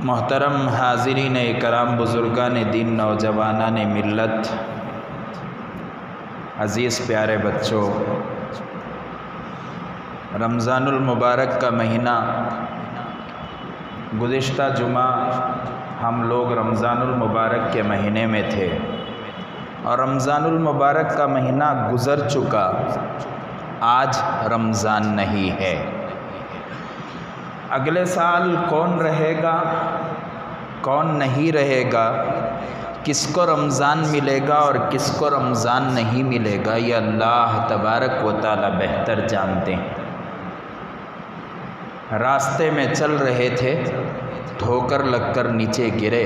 محترم حاضرین کرام، بزرگان دین، نوجوانان ملت، عزیز پیارے بچوں، رمضان المبارک کا مہینہ گزشتہ جمعہ ہم لوگ رمضان المبارک کے مہینے میں تھے اور رمضان المبارک کا مہینہ گزر چکا، آج رمضان نہیں ہے۔ اگلے سال کون رہے گا، کون نہیں رہے گا، کس کو رمضان ملے گا اور کس کو رمضان نہیں ملے گا، یہ اللہ تبارک و تعالی بہتر جانتے ہیں۔ راستے میں چل رہے تھے، ٹھوکر لگ کر نیچے گرے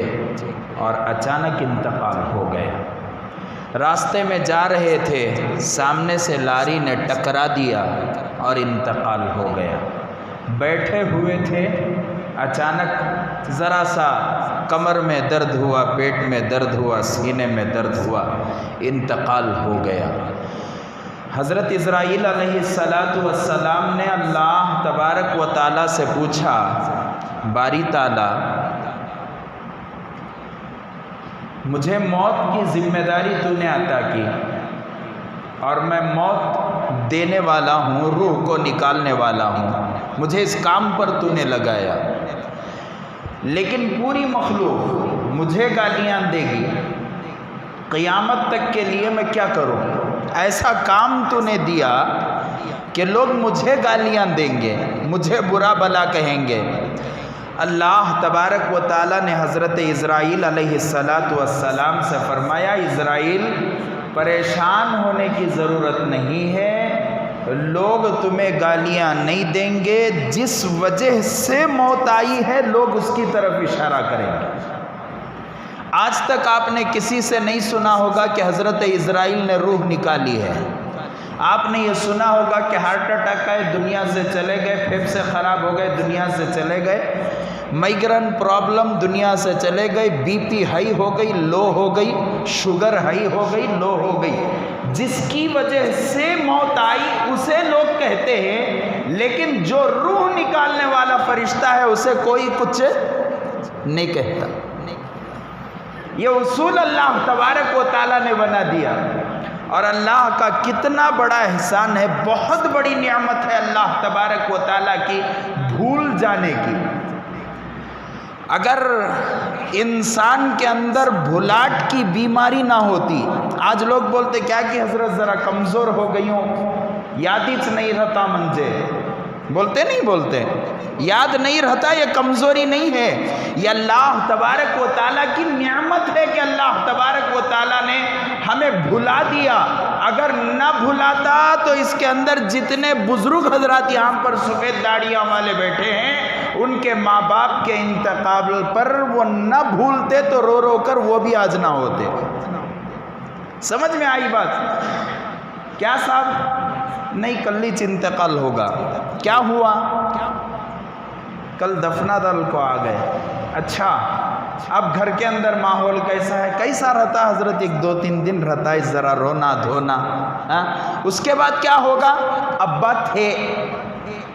اور اچانک انتقال ہو گیا۔ راستے میں جا رہے تھے، سامنے سے لاری نے ٹکرا دیا اور انتقال ہو گیا۔ بیٹھے ہوئے تھے، اچانک ذرا سا کمر میں درد ہوا، پیٹ میں درد ہوا، سینے میں درد ہوا، انتقال ہو گیا۔ حضرت اسرائیل علیہ السلام نے اللہ تبارک و تعالیٰ سے پوچھا، باری تعالیٰ مجھے موت کی ذمہ داری تو نے عطا کی اور میں موت دینے والا ہوں، روح کو نکالنے والا ہوں، مجھے اس کام پر تو نے لگایا، لیکن پوری مخلوق مجھے گالیاں دے گی، قیامت تک کے لیے میں کیا کروں؟ ایسا کام تو نے دیا کہ لوگ مجھے گالیاں دیں گے، مجھے برا بھلا کہیں گے۔ اللہ تبارک و تعالیٰ نے حضرت اسرائیل علیہ السلام سے فرمایا، اسرائیل پریشان ہونے کی ضرورت نہیں ہے، لوگ تمہیں گالیاں نہیں دیں گے، جس وجہ سے موت آئی ہے لوگ اس کی طرف اشارہ کریں گے۔ آج تک آپ نے کسی سے نہیں سنا ہوگا کہ حضرت اسرائیل نے روح نکالی ہے۔ آپ نے یہ سنا ہوگا کہ ہارٹ اٹیک آئے، دنیا سے چلے گئے، پھیپھڑے خراب ہو گئے، دنیا سے چلے گئے، مائیگرین پرابلم دنیا سے چلے گئے، بی پی ہائی ہو گئی، لو ہو گئی، شوگر ہائی ہو گئی، لو ہو گئی، جس کی وجہ سے موت آئی اسے لوگ کہتے ہیں، لیکن جو روح نکالنے والا فرشتہ ہے اسے کوئی کچھ نہیں کہتا۔ یہ اصول اللہ تبارک و تعالیٰ نے بنا دیا، اور اللہ کا کتنا بڑا احسان ہے، بہت بڑی نعمت ہے اللہ تبارک و تعالیٰ کی بھول جانے کی۔ اگر انسان کے اندر بھلاٹ کی بیماری نہ ہوتی، آج لوگ بولتے کیا کہ حضرت ذرا کمزور ہو گئی ہوں، یاد ہی نہیں رہتا منجے، بولتے نہیں بولتے، یاد نہیں رہتا، یہ کمزوری نہیں ہے، یہ اللہ تبارک و تعالیٰ کی نعمت ہے کہ اللہ تبارک و تعالیٰ نے ہمیں بھلا دیا۔ اگر نہ بھلاتا تو اس کے اندر جتنے بزرگ حضرات یہاں پر سفید داڑیاں والے بیٹھے ہیں، ان کے ماں باپ کے انتقال پر وہ نہ بھولتے تو رو رو کر وہ بھی آج نہ ہوتے۔ سمجھ میں آئی بات؟ کیا صاحب نہیں، کلیچ انتقال ہوگا، کیا ہوا؟ کل دفنہ دل کو آ گئے۔ اچھا، اب گھر کے اندر ماحول کیسا ہے؟ کیسا رہتا حضرت؟ 1-2-3 دن رہتا ہے ذرا رونا دھونا، اس کے بعد کیا ہوگا؟ ابا تھے،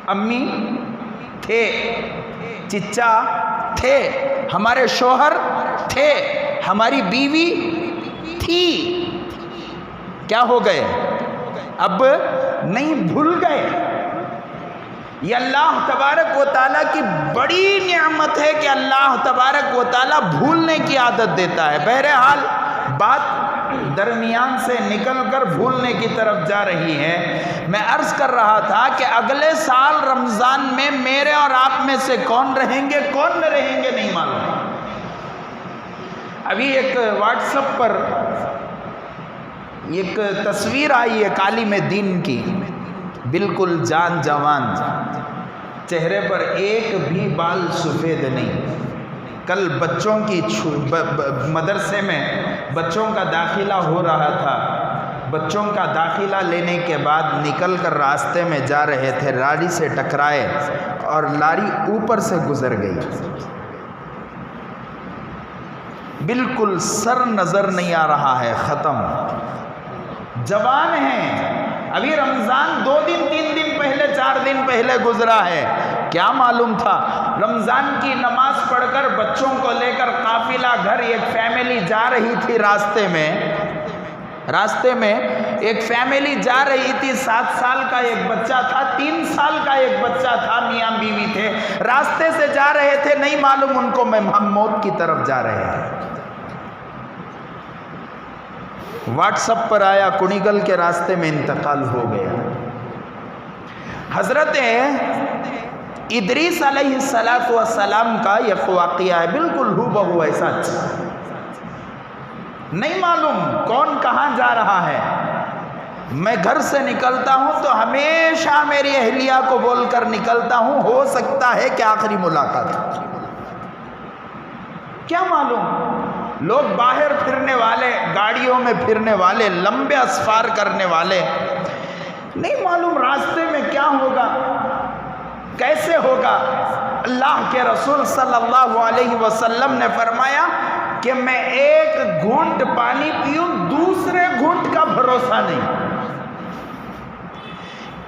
امی تھے، چچا تھے، ہمارے شوہر تھے، ہماری بیوی تھی، کیا ہو گئے؟ اب نہیں، بھول گئے۔ یہ اللہ تبارک و تعالیٰ کی بڑی نعمت ہے کہ اللہ تبارک و تعالیٰ بھولنے کی عادت دیتا ہے۔ بہرحال بات درمیان سے نکل کر بھولنے کی طرف جا رہی ہے۔ میں عرض کر رہا تھا کہ اگلے سال رمضان میں میرے اور آپ میں سے کون رہیں گے، کون نہ رہیں گے نہیں معلوم۔ ابھی ایک واٹس ایپ پر ایک تصویر آئی ہے عالم دین کی، بالکل جان جوان، چہرے پر ایک بھی بال سفید نہیں۔ کل بچوں کی مدرسے میں بچوں کا داخلہ ہو رہا تھا، بچوں کا داخلہ لینے کے بعد نکل کر راستے میں جا رہے تھے، لاری سے ٹکرائے اور لاری اوپر سے گزر گئی، بالکل سر نظر نہیں آ رہا ہے، ختم۔ جوان ہیں، ابھی رمضان 2 دن 3 دن پہلے 4 دن پہلے گزرا ہے، کیا معلوم تھا؟ رمضان کی نماز پڑھ کر بچوں کو لے کر قافلہ گھر ایک فیملی جا رہی تھی، راستے میں ایک فیملی جا رہی تھی، 7 سال کا ایک بچہ تھا، 3 سال کا ایک بچہ تھا، میاں بیوی تھے، راستے سے جا رہے تھے، نہیں معلوم ان کو ہم موت کی طرف جا رہے ہیں۔ واٹس ایپ پر آیا کنیگل کے راستے میں انتقال ہو گیا۔ حضرت ادریس علیہ السلام کا یہ واقعہ ہے، بالکل ہو بہو ایسا، نہیں معلوم کون کہاں جا رہا ہے۔ میں گھر سے نکلتا ہوں تو ہمیشہ میری اہلیہ کو بول کر نکلتا ہوں، ہو سکتا ہے کہ آخری ملاقات، کیا معلوم۔ لوگ باہر پھرنے والے، گاڑیوں میں پھرنے والے، لمبے اسفار کرنے والے، نہیں معلوم راستے میں کیا ہوگا، کیسے ہوگا۔ اللہ کے رسول صلی اللہ علیہ وسلم نے فرمایا کہ میں ایک گھونٹ پانی پیوں، دوسرے گھونٹ کا بھروسہ نہیں۔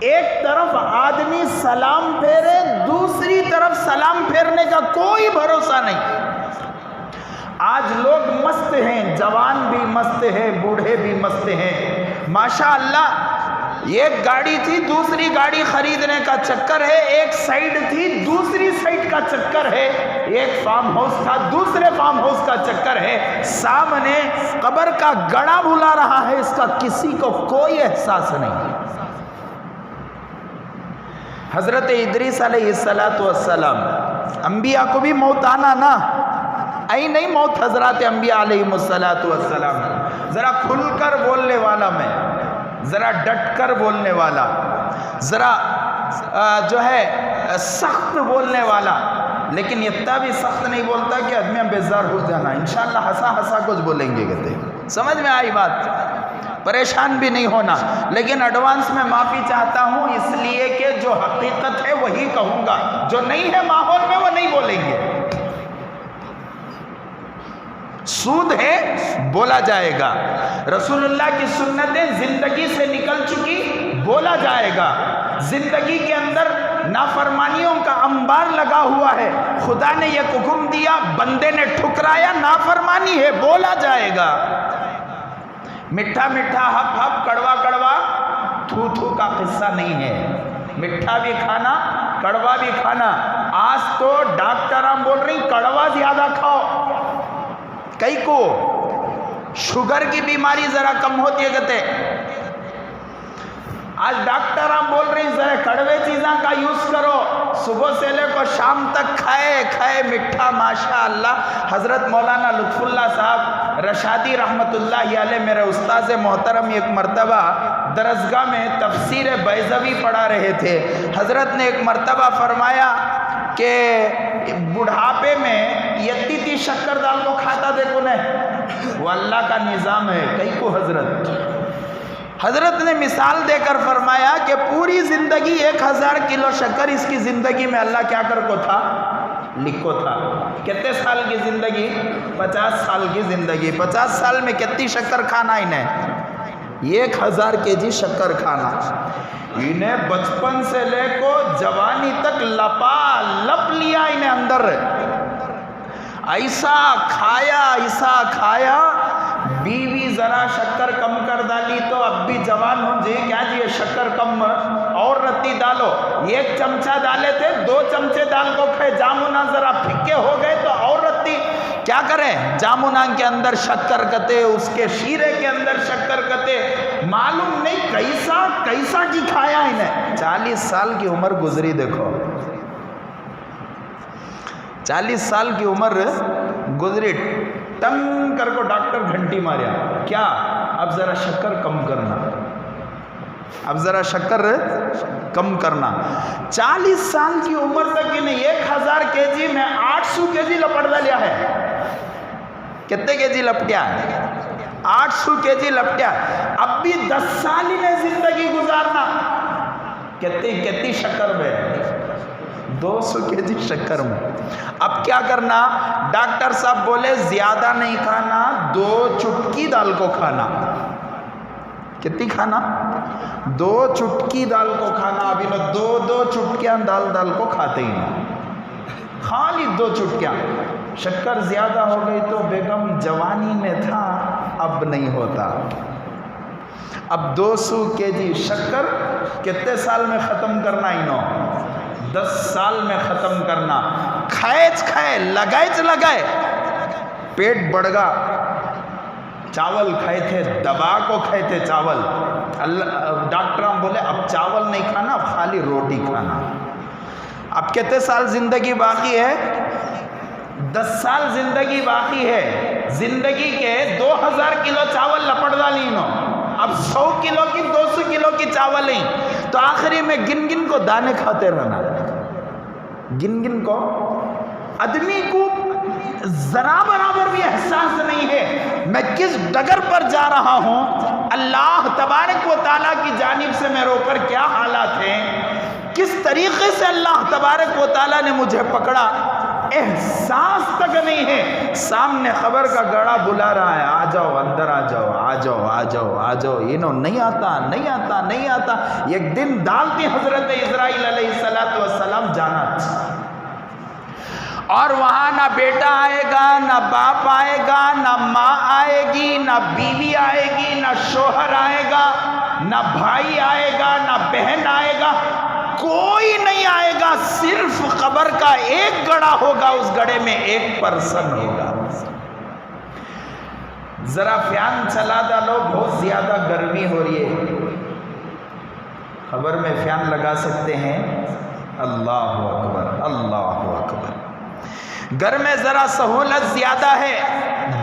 ایک طرف آدمی سلام پھیرے، دوسری طرف سلام پھیرنے کا کوئی بھروسہ نہیں۔ آج لوگ مست ہیں، جوان بھی مست ہیں، بوڑھے بھی مست ہیں، ماشاء اللہ۔ ایک گاڑی تھی، دوسری گاڑی خریدنے کا چکر ہے، ایک سائیڈ تھی، دوسری سائیڈ کا چکر ہے، ایک فارم ہاؤس تھا، دوسرے فارم ہاؤس کا چکر ہے، سامنے قبر کا گڑا بلا رہا ہے، اس کا کسی کو کوئی احساس نہیں۔ حضرت ادریس علیہ السلام، انبیاء کو بھی موت آنا نا، آئی نہیں موت حضرات انبیاء علیہ السلام۔ ذرا کھل کر بولنے والا میں، ذرا ڈٹ کر بولنے والا، ذرا جو ہے سخت بولنے والا، لیکن اتنا بھی سخت نہیں بولتا کہ آدمی بیزار ہو جانا، انشاءاللہ ہنسا ہنسا کچھ بولیں گے کہتے ہیں، سمجھ میں آئی بات، پریشان بھی نہیں ہونا، لیکن ایڈوانس میں معافی چاہتا ہوں، اس لیے کہ جو حقیقت ہے وہی کہوں گا، جو نہیں ہے ماحول میں وہ نہیں بولیں گے۔ سود ہے بولا جائے گا، رسول اللہ کی سنتیں زندگی سے نکل چکی بولا جائے گا، زندگی کے اندر نافرمانیوں کا انبار لگا ہوا ہے، خدا نے یہ حکم دیا، بندے نے ٹھکرایا، نافرمانی ہے بولا جائے گا۔ میٹھا میٹھا ہپ ہپ، کڑوا کڑوا تھو تھو کا قصہ نہیں ہے، میٹھا بھی کھانا کڑوا بھی کھانا۔ آج تو ڈاکٹراں بول رہی کڑوا زیادہ کھاؤ، کئی کو شوگر کی بیماری ذرا کم ہوتی ہے کہتے، آج ڈاکٹراں بول رہی ذرا کڑوے چیزاں کا یوز کرو، صبح سے لے کر شام تک کھائے میٹھا، ماشاء اللہ۔ حضرت مولانا لطف اللہ صاحب رشادی رحمت اللہ علیہ میرے استاذ محترم ایک مرتبہ درسگاہ میں تفسیر بیضوی پڑھا رہے تھے، حضرت نے ایک مرتبہ فرمایا کہ بڑھاپے میں یتی شکر دال کو کھاتا دیکھو نے، وہ اللہ کا نظام ہے، کئی کو حضرت نے مثال دے کر فرمایا کہ پوری زندگی 1000 کلو شکر اس کی زندگی میں اللہ کیا کر کو تھا، لکھو تھا۔ کتنے سال کی زندگی؟ 50 سال کی زندگی، 50 سال میں کتنی شکر کھانا انہیں؟ 1000 kg شکر کھانا، انہیں بچپن سے لے کو جوانی تک لپا لپ لیا انہیں اندر، ایسا کھایا، بیوی ذرا شکر کم کر ڈالی تو اب بھی جوان ہوں جی، کیا جی شکر کم اور رتی ڈالو، 1 چمچہ ڈالے تھے 2 چمچے ڈال کو کھائے، جامونا ذرا پھکے ہو گئے تو اور رتی، کیا کریں، جامونا کے اندر شکر کتے، اس کے شیرے کے اندر شکر کتے، معلوم نہیں کیسا کی کھایا انہیں۔ 40 سال کی عمر گزری، دیکھو 40 سال کی عمر گزری، ٹنگ کر کو ڈاکٹر گھنٹی ماریا، کیا اب ذرا شکر کم کرنا، اب ذرا شکر کم کرنا۔ 40 سال کی عمر تک انہیں 1000 kg میں 800 kg لپٹ لیا ہے، کتنے kg لپٹیا ہے؟ 800 kg لپٹیا، اب بھی 10 سال انہیں زندگی گزارنا، کتنی شکر میں؟ 200 kg شکر میں۔ اب کیا کرنا؟ ڈاکٹر صاحب بولے زیادہ نہیں کھانا، 2 چٹکی دال کو کھانا، کتنی کھانا؟ دو چٹکی دال کو کھانا، ابھی لوگ دو دو چٹکیاں دال کو کھاتے ہی نہیں، خالی 2 چٹکیاں۔ شکر زیادہ ہو گئی تو بیگم جوانی میں تھا، اب نہیں ہوتا۔ اب 200 kg شکر کتنے سال میں ختم کرنا؟ انہوں 10 سال میں ختم کرنا۔ کھائے لگائے پیٹ بڑھ گا۔ چاول کھائے تھے، دبا کو کھائے تھے چاول، ڈاکٹر بولے اب چاول نہیں کھانا، اب خالی روٹی کھانا۔ اب کتنے سال زندگی باقی ہے؟ 10 سال زندگی باقی ہے۔ زندگی کے 2000 کلو چاول لپٹ ڈالی انہوں، اب 100 کلو کی 200 کلو کی چاول ہیں، تو آخری میں گن کو دانے کھاتے رہنا، گن کو۔ آدمی کو ذرا برابر بھی احساس نہیں ہے میں کس ڈگر پر جا رہا ہوں، اللہ تبارک و تعالیٰ کی جانب سے میرے اوپر کیا حالات ہیں، کس طریقے سے اللہ تبارک و تعالیٰ نے مجھے پکڑا، احساس تک نہیں ہے۔ سامنے خبر کا گڑا بلا رہا ہے، آ جاؤ اندر، آ جاؤ آ جاؤ آ جاؤ آ جاؤ، انہوں نہیں آتا۔ ایک دن ڈالتی حضرت اسرائیل علیہ السلام جانا، اور وہاں نہ بیٹا آئے گا، نہ باپ آئے گا، نہ ماں آئے گی، نہ بیوی آئے گی، نہ شوہر آئے گا، نہ بھائی آئے گا، نہ بہن آئے گا، کوئی نہیں آئے گا، صرف قبر کا ایک گڑھا ہوگا، اس گڑھے میں ایک پرسن ہوگا۔ ذرا فین چلا ڈالو، بہت زیادہ گرمی ہو رہی ہے، قبر میں فین لگا سکتے ہیں؟ اللہ اکبر، اللہ اکبر۔ گھر میں ذرا سہولت زیادہ ہے،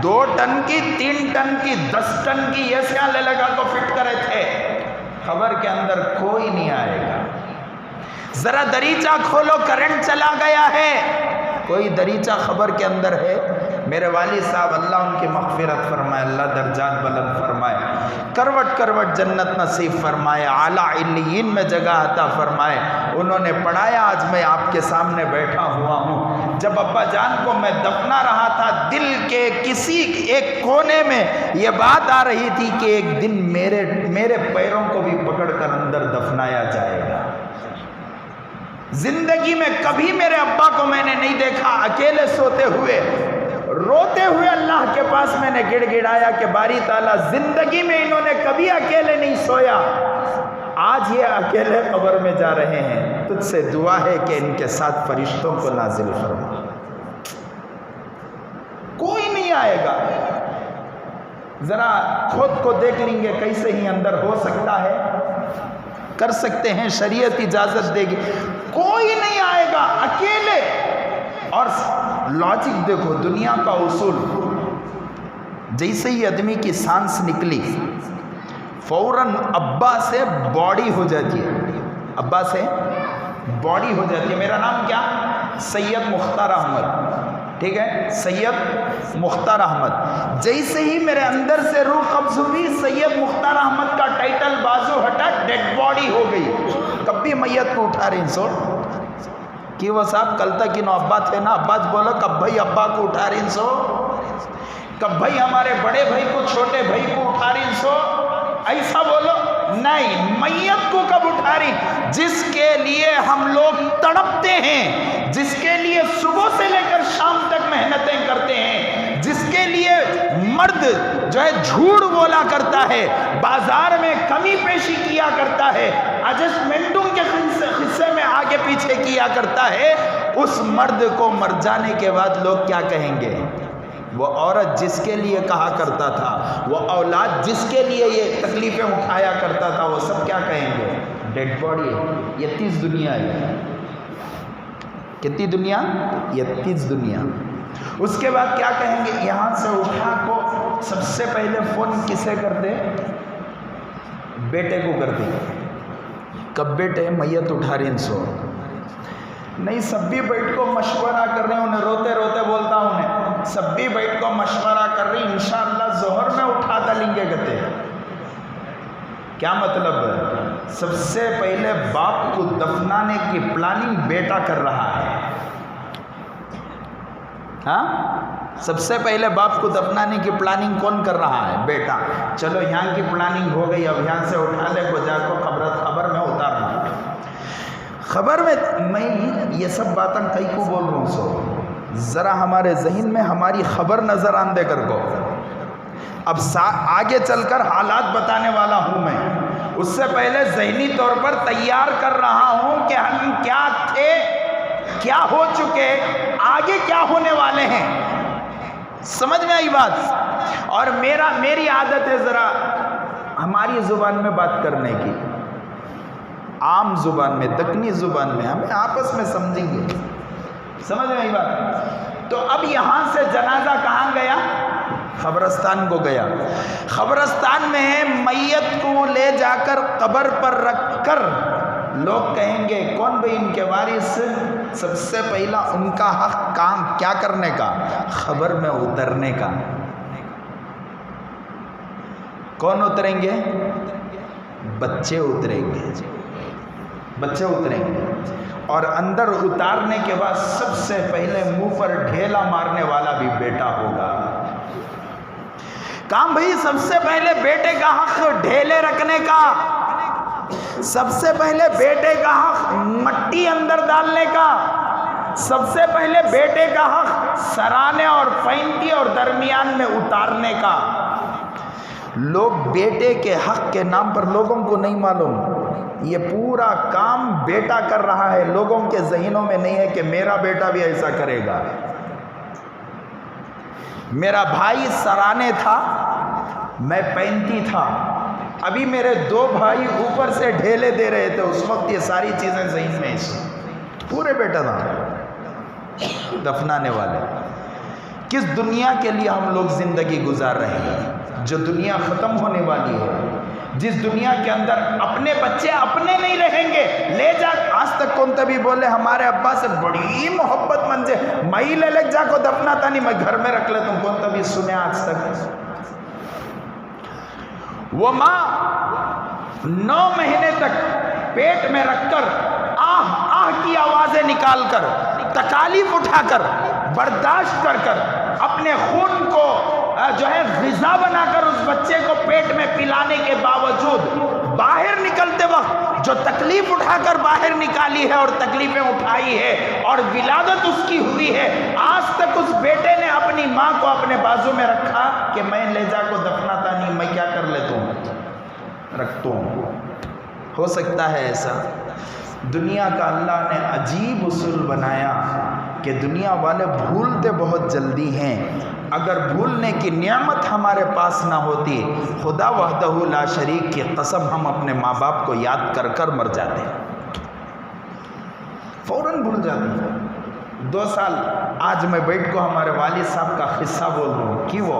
2 ٹن کی، 3 ٹن کی، 10 ٹن کی یہ فین لگا کو فٹ کرے تھے، قبر کے اندر کوئی نہیں آئے گا۔ ذرا دریچہ کھولو، کرنٹ چلا گیا ہے، کوئی دریچہ خبر کے اندر ہے؟ میرے والد صاحب اللہ ان کی مغفرت فرمائے، اللہ درجات بلند فرمائے، کروٹ جنت نصیب فرمائے، اعلیٰ علیین میں جگہ عطا فرمائے۔ انہوں نے پڑھایا، آج میں آپ کے سامنے بیٹھا ہوا ہوں۔ جب ابا جان کو میں دفنا رہا تھا، دل کے کسی ایک کونے میں یہ بات آ رہی تھی کہ ایک دن میرے پیروں کو بھی پکڑ کر اندر دفنایا جائے گا۔ زندگی میں کبھی میرے ابا کو میں نے نہیں دیکھا اکیلے سوتے ہوئے، روتے ہوئے اللہ کے پاس میں نے گڑ گڑایا کہ باری تعالیٰ زندگی میں انہوں نے کبھی اکیلے نہیں سویا، آج یہ اکیلے قبر میں جا رہے ہیں، تجھ سے دعا ہے کہ ان کے ساتھ فرشتوں کو نازل فرما۔ کوئی نہیں آئے گا، ذرا خود کو دیکھ لیں گے کیسے ہی اندر ہو سکتا ہے، کر سکتے ہیں، شریعت اجازت دے گی، کوئی نہیں آئے گا، اکیلے۔ اور لاجک دیکھو، دنیا کا اصول، جیسے ہی آدمی کی سانس نکلی فوراً ابا سے باڈی ہو جاتی ہے، ابا سے باڈی ہو جاتی ہے۔ میرا نام کیا؟ سید مختار احمد، ٹھیک ہے، سید مختار احمد۔ جیسے ہی میرے اندر سے روح قبض ہوئی، سید مختار احمد کا ٹائٹل بازو ہٹا، ڈیڈ باڈی ہو گئی۔ کب بھی میت کو اٹھا رہی سو کہ وہ صاحب کل تک انہوں ابا تھے نا، ابا بولو کب بھائی ابا کو اٹھا رہی سو، کب بھائی ہمارے بڑے بھائی کو، چھوٹے بھائی کو اٹھا رہی سو، ایسا بولو نہیں، میت کو کب اٹھا رہی؟ جس کے لیے ہم لوگ تڑپتے ہیں، جس کے لیے صبح سے لے کر شام تک محنتیں کرتے ہیں، جس کے لیے مرد جو ہے جھوٹ بولا کرتا ہے، بازار میں کمی پیشی کیا کرتا ہے، ایڈجسٹمنٹوں کے حصے میں آگے پیچھے کیا کرتا ہے، اس مرد کو مر جانے کے بعد لوگ کیا کہیں گے؟ وہ عورت جس کے لیے کہا کرتا تھا، وہ اولاد جس کے لیے یہ تکلیفیں اٹھایا کرتا تھا، وہ سب کیا کہیں گے؟ ڈیڈ باڈی ہے۔ یہ 30 دنیا ہے، کتنی دنیا؟ یہ 30 دنیا۔ اس کے بعد کیا کہیں گے؟ یہاں سے اٹھا کو سب سے پہلے فون کسے کرتے؟ بیٹے کو کرتے۔ کب بیٹے میت اٹھا رہے ہیں سو نہیں، سب بھی بیٹھ کو مشورہ کر رہے ہیں، انہیں روتے روتے بولتا ہوں انہیں، سب بھی بیٹھ کو مشورہ کر رہی، انشاءاللہ ظہر میں اٹھا ڈالیں گے کہتے۔ کیا مطلب ہے؟ سب سے پہلے باپ کو دفنانے کی پلاننگ بیٹا کر رہا ہے، ہاں، سب سے پہلے باپ کو دفنانے کی پلاننگ کون کر رہا ہے؟ بیٹا۔ چلو یہاں کی پلاننگ ہو گئی، اب یہاں سے اٹھا لے کو جا کو خبر میں اتارنا۔ خبر میں یہ سب باتیں کئی کو بول رہا ہوں، سو ذرا ہمارے ذہن میں ہماری خبر نظر آن دے کر کو۔ اب آگے چل کر حالات بتانے والا ہوں میں، اس سے پہلے ذہنی طور پر تیار کر رہا ہوں کہ ہم کیا تھے، کیا ہو چکے، آگے کیا ہونے والے ہیں۔ سمجھ میں آئی بات؟ اور میری عادت ہے ذرا ہماری زبان میں بات کرنے کی، عام زبان میں، دکنی زبان میں، ہمیں آپس میں سمجھیں گے۔ سمجھ میں آئی بات؟ تو اب یہاں سے جنازہ کہاں گیا؟ قبرستان کو گیا۔ قبرستان میں میت کو لے جا کر قبر پر رکھ کر لوگ کہیں گے کون بھئی ان کے وارث؟ سب سے پہلا ان کا حق کام کیا کرنے کا؟ قبر میں اترنے کا۔ کون اتریں گے؟ بچے اتریں گے، بچے اتریں گے، اور اندر اتارنے کے بعد سب سے پہلے منہ پر ڈھیلا مارنے والا بھی بیٹا ہوگا۔ کام بھئی سب سے پہلے بیٹے کا حق ڈھیلے رکھنے کا، سب سے پہلے بیٹے کا حق مٹی اندر ڈالنے کا، سب سے پہلے بیٹے کا حق سرانے اور پینتی اور درمیان میں اتارنے کا۔ لوگ بیٹے کے حق کے نام پر، لوگوں کو نہیں معلوم یہ پورا کام بیٹا کر رہا ہے، لوگوں کے ذہنوں میں نہیں ہے کہ میرا بیٹا بھی ایسا کرے گا۔ میرا بھائی سرانے تھا، میں پینتی تھا، ابھی میرے دو بھائی اوپر سے ڈھیلے دے رہے تھے، اس وقت یہ ساری چیزیں ذہن میں پورے بیٹا تھا دفنانے والے۔ کس دنیا کے لیے ہم لوگ زندگی گزار رہے ہیں؟ جو دنیا ختم ہونے والی ہے، جس دنیا کے اندر اپنے بچے اپنے نہیں رہیں گے، لے جا۔ آج تک کون تبھی بولے ہمارے ابا سے بڑی محبت منجے، میں لے جا کو دفنا تھا نہیں، میں گھر میں رکھ لیتا ہوں، کون تبھی سنے آج تک؟ وہ ماں 9 مہینے تک پیٹ میں رکھ کر آہ آہ کی آوازیں نکال کر، تکالیف اٹھا کر، برداشت کر کر، اپنے خون کو جو ہے غذا بنا کر اس بچے کو پیٹ میں پلانے کے باوجود باہر نکلتے وقت جو تکلیف اٹھا کر باہر نکالی ہے اور تکلیفیں اٹھائی ہے اور ولادت اس کی ہوئی ہے، آج تک اس بیٹے نے اپنی ماں کو اپنے بازو میں رکھا کہ میں لے جا کو دفناتا نہیں، میں کیا کر لیتا ہوں، رکھتا ہوں۔ ہو سکتا ہے ایسا؟ دنیا کا اللہ نے عجیب اصول بنایا کہ دنیا والے بھولتے بہت جلدی ہیں۔ اگر بھولنے کی نعمت ہمارے پاس نہ ہوتی، خدا وحدہ لا شریک کی قسم ہم اپنے ماں باپ کو یاد کر کر مر جاتے، فوراً بھول جاتے۔ 2 سال آج میں بیٹھ کو ہمارے والد صاحب کا قصہ بول رہا ہوں کہ وہ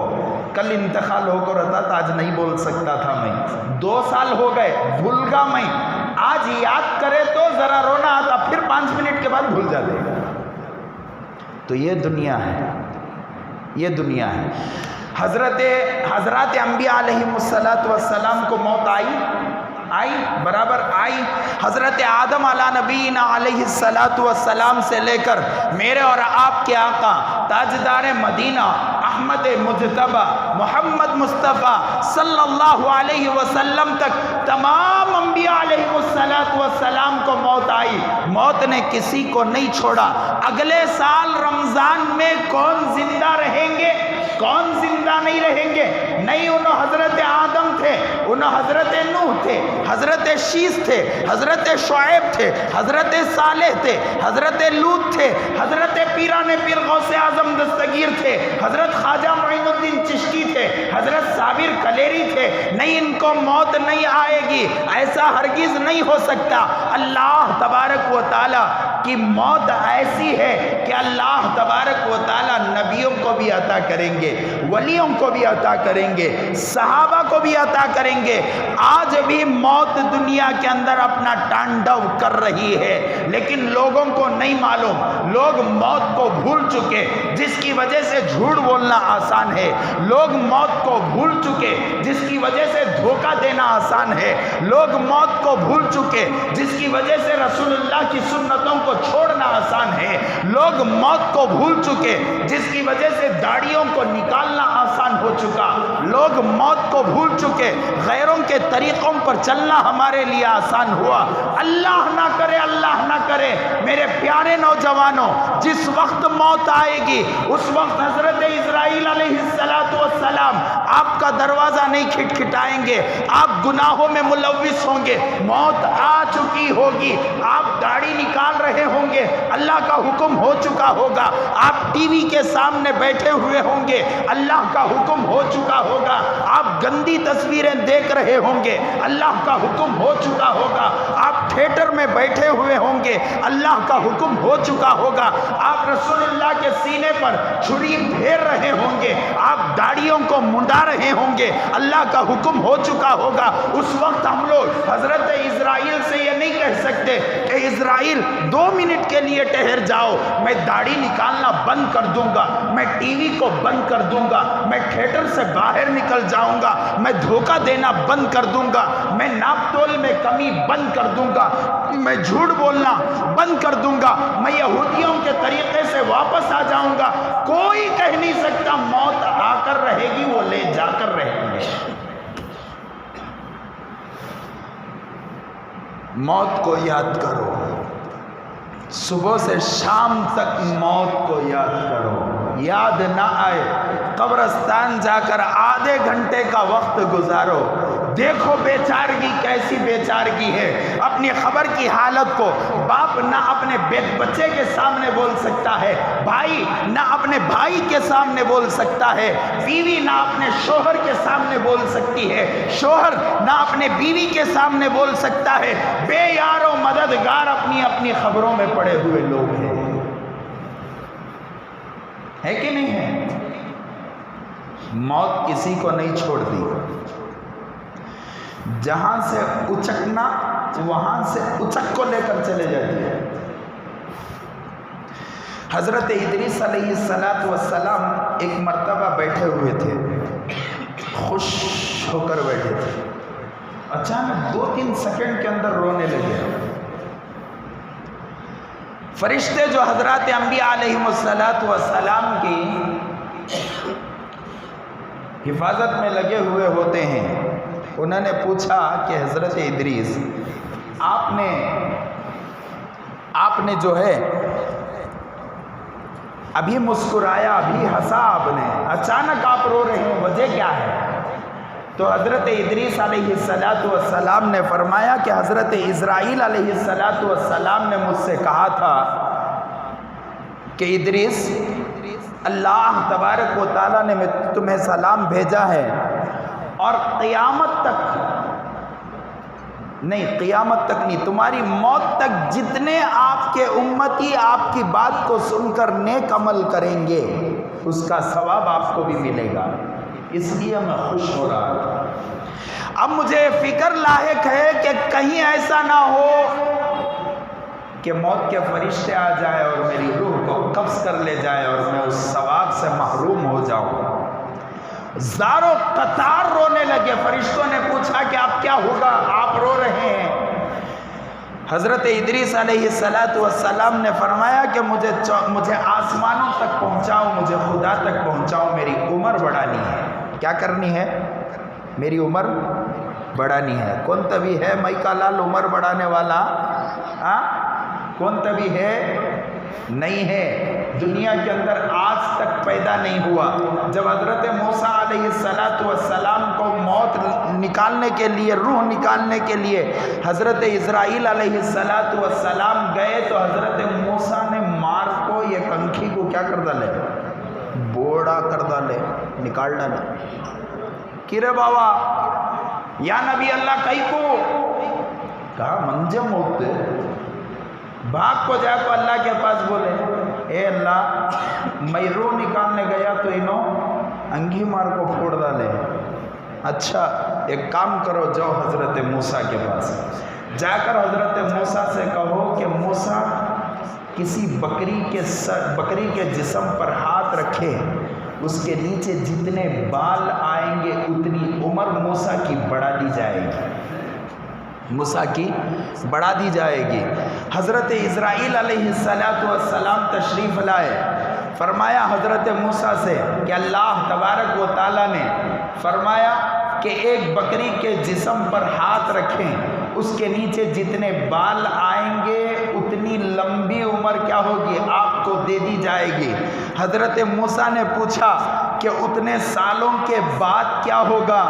کل انتقال ہو کر رہتا تھا، آج نہیں بول سکتا تھا میں، 2 سال ہو گئے، بھول گا میں، آج یاد کرے تو ذرا رونا آتا، پھر 5 منٹ کے بعد بھول جاتے۔ تو یہ دنیا ہے، یہ دنیا ہے۔ حضرات انبیاء علیہ السلام کو موت آئی برابر آئی۔ حضرت آدم علیہ نبینا علیہ السلام سے لے کر میرے اور آپ کے آقا تاجدار مدینہ احمد مجتبی محمد مصطفیٰ صلی اللہ علیہ وسلم تک تمام انبیاء علیہ السلام کو موت آئی۔ موت نے کسی کو نہیں چھوڑا۔ اگلے سال رمضان میں کون زندہ رہیں گے، کون زندہ نہیں رہیں گے؟ نہیں، انہوں حضرت آدم تھے، انہوں حضرت نوح تھے، حضرت شیس تھے، حضرت شعیب تھے، حضرت صالح تھے، حضرت لوط تھے، حضرت پیران پیر غوث اعظم دستگیر تھے، حضرت خواجہ معین الدین چشتی تھے، حضرت صابر کلیری تھے۔ نہیں، ان کو موت نہیں آئے گی، ایسا ہرگز نہیں ہو سکتا۔ اللہ تبارک و تعالی کی موت ایسی ہے کہ اللہ تبارک و تعالی نبیوں کو بھی عطا کریں گے، ولیوں کو بھی عطا کریں گے، صحابہ کو بھی عطا کریں گے۔ آج بھی موت دنیا کے اندر اپنا تانڈو کر رہی ہے، لیکن لوگوں کو نہیں معلوم۔ لوگ موت کو بھول چکے جس کی وجہ سے جھوٹ بولنا آسان ہے، لوگ موت کو بھول چکے جس کی وجہ سے دھوکہ دینا آسان ہے، لوگ موت کو بھول چکے جس کی وجہ سے رسول اللہ کی سنتوں کو چھوڑنا آسان ہے، لوگ موت کو بھول چکے جس کی وجہ سے داڑھیوں کو نکالنا آسان ہو چکا، لوگ موت کو بھول چکے غیروں کے طریقوں پر چلنا ہمارے لیے آسان ہوا۔ اللہ نہ کرے، اللہ نہ کرے میرے پیارے نوجوانوں، جس وقت موت آئے گی اس وقت حضرت اسرائیل علیہ السلام آپ کا دروازہ نہیں کھٹکھٹائیں گے، آپ گناہوں میں ملوث ہوں گے، موت آ چکی ہوگی، آپ داڑھی نکال رہے ہوں گے، اللہ کا حکم ہو چکا ہوگا، آپ ٹی وی کے سامنے بیٹھے ہوئے ہوں گے، اللہ کا حکم ہو چکا ہوگا، آپ گندی تصویریں دیکھ رہے ہوں گے، اللہ کا حکم ہو چکا ہوگا، آپ تھیٹر میں بیٹھے ہوئے ہوں گے، اللہ کا حکم ہو چکا ہوگا، آپ رسول اللہ کے سینے پر چھری پھیر رہے ہوں گے، آپ داڑھیوں کو منڈا رہے ہوں گے، اللہ کا حکم ہو چکا ہوگا۔ اس وقت ہم لوگ حضرت اسرائیل سے یہ نہیں کہہ سکتے کہ اسرائیل 2 منٹ کے لیے ٹھہر جاؤ، میں داڑھی نکالنا بند کر دوں گا، میں ٹی وی کو بند کر دوں گا، میں تھیٹر سے باہر نکل جاؤں گا، میں دھوکہ دینا بند کر دوں گا، میں ناپ تول میں کمی بند کر دوں گا، میں جھوٹ بولنا بند کر دوں گا، میں یہودیوں کے طریقے سے واپس آ جاؤں گا۔ کوئی کہہ نہیں سکتا موت آ کر رہے گی، وہ لے جا کر رہیں گے۔ موت کو یاد کرو، صبح سے شام تک موت کو یاد کرو، یاد نہ آئے قبرستان جا کر آدھے گھنٹے کا وقت گزارو، دیکھو بیچارگی کیسی بیچارگی ہے، اپنی خبر کی حالت کو باپ نہ اپنے بچے کے سامنے بول سکتا ہے، بھائی نہ اپنے بھائی کے سامنے بول سکتا ہے، بیوی نہ اپنے شوہر کے سامنے بول سکتی ہے، شوہر نہ اپنے بیوی کے سامنے بول سکتا ہے، بے یار و مددگار اپنی اپنی خبروں میں پڑے ہوئے لوگ ہیں، ہے کہ نہیں ہے؟ موت کسی کو نہیں چھوڑتی، جہاں سے اچکنا وہاں سے اچک کو لے کر چلے جاتی ہے۔ حضرت ادریس علیہ السلام ایک مرتبہ بیٹھے ہوئے تھے، خوش ہو کر بیٹھے تھے، اچانک 2-3 سیکنڈ کے اندر رونے لگے۔ فرشتے جو حضرات انبیاء علیہ السلام کی حفاظت میں لگے ہوئے ہوتے ہیں، انہوں نے پوچھا کہ حضرت ادریس آپ نے جو ہے ابھی مسکرایا، ابھی ہنسا، آپ نے اچانک آپ رو رہے ہیں، وجہ کیا ہے؟ تو حضرت ادریس علیہ السلام نے فرمایا کہ حضرت اسرائیل علیہ السلام نے مجھ سے کہا تھا کہ ادریس، اللہ تبارک و تعالیٰ نے تمہیں سلام بھیجا ہے، اور قیامت تک نہیں، تمہاری موت تک جتنے آپ کے امتی آپ کی بات کو سن کر نیک عمل کریں گے، اس کا ثواب آپ کو بھی ملے گا، اس لیے میں خوش ہو رہا ہوں۔ اب مجھے فکر لاحق ہے کہ کہیں ایسا نہ ہو کہ موت کے فرشتے آ جائے اور میری روح کو قبض کر لے جائے اور میں اس ثواب سے محروم ہو جاؤں۔ زاروں قطار رونے لگے۔ فرشتوں نے پوچھا کہ آپ کیا ہوگا، آپ رو رہے ہیں؟ حضرت ادریس علیہ السلام نے فرمایا کہ مجھے آسمانوں تک پہنچاؤ، مجھے خدا تک پہنچاؤ، میری عمر بڑھانی ہے۔ کیا کرنی ہے؟ میری عمر بڑھانی ہے۔ کون تبھی ہے مئی کا لال عمر بڑھانے والا؟ کون تبھی ہے؟ نہیں ہے، دنیا کے اندر آج تک پیدا نہیں ہوا۔ جب حضرت موسیٰ علیہ السلام کو موت نکالنے کے لیے، روح نکالنے کے لیے حضرت اسرائیل علیہ السلام گئے تو حضرت موسیٰ نے مار کو یہ کنکھی کو کیا کر ڈالے؟ بوڑا کر ڈالے، نکال ڈالے۔ کرے بابا یا نبی اللہ کئی کو کہا منجم ہوتے بھاگ کو جا کو اللہ کے پاس بولے، اے اللہ میں روح نکالنے گیا تو انہوں انگھی مار کو پھوڑ ڈالے۔ اچھا ایک کام کرو، جاؤ حضرت موسیٰ کے پاس، جا کر حضرت موسیٰ سے کہو کہ موسیٰ کسی بکری کے جسم پر ہاتھ رکھے، اس کے نیچے جتنے بال آئیں گے اتنی عمر موسیٰ کی بڑھا دی جائے گی، موسیٰ کی بڑھا دی جائے گی۔ حضرت اسرائیل علیہ السلام تشریف لائے، فرمایا حضرت موسیٰ سے کہ اللہ تبارک و تعالیٰ نے فرمایا کہ ایک بکری کے جسم پر ہاتھ رکھیں، اس کے نیچے جتنے بال آئیں گے اتنی لمبی عمر کیا ہوگی آپ کو دے دی جائے گی۔ حضرت موسیٰ نے پوچھا کہ اتنے سالوں کے بعد کیا ہوگا؟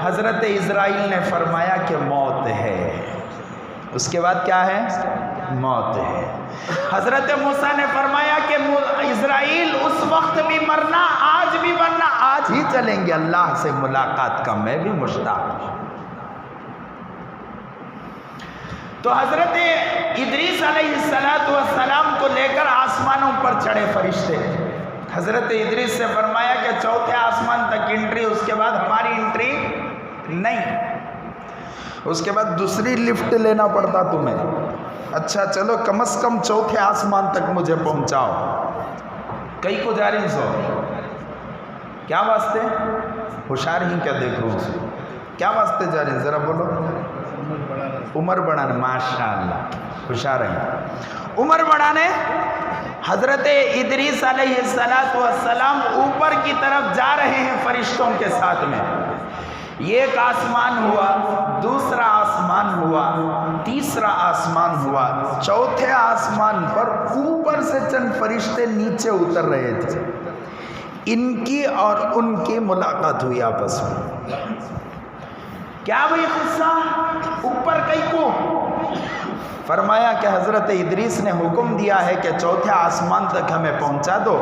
حضرت اسرائیل نے فرمایا کہ موت ہے۔ اس کے بعد کیا ہے؟ موت ہے۔ حضرت موسیٰ نے فرمایا کہ اسرائیل اس وقت بھی مرنا، آج بھی مرنا، آج ہی چلیں گے اللہ سے ملاقات کا، میں بھی مشتاق ہوں۔ تو حضرت ادریس علیہ السلام کو لے کر آسمانوں پر چڑھے فرشتے۔ حضرت ادریس سے فرمایا کہ چوتھے آسمان تک انٹری، اس کے بعد ہماری انٹری نہیں، اس کے بعد دوسری لفٹ لینا پڑتا تمہیں۔ اچھا چلو کم از کم چوتھے آسمان تک مجھے پہنچاؤ۔ کئی کو جا رہی سو کیا واسطے؟ ہوشیار ہی کیا دیکھ رہا ہوں، کیا واسطے جا رہے ہیں ذرا بولو؟ عمر بڑھانے، ماشاءاللہ ہوشیار ہیں، عمر بڑھانے۔ حضرت ادریس علیہ السلام اوپر کی طرف جا رہے ہیں فرشتوں کے ساتھ میں۔ ایک آسمان ہوا، دوسرا آسمان ہوا، تیسرا آسمان ہوا، چوتھے آسمان پر اوپر سے چند فرشتے نیچے اتر رہے تھے۔ ان کی اور ان کی ملاقات ہوئی آپس میں۔ کیا وہی قصہ؟ اوپر کئی کو فرمایا کہ حضرت ادریس نے حکم دیا ہے کہ چوتھے آسمان تک ہمیں پہنچا دو،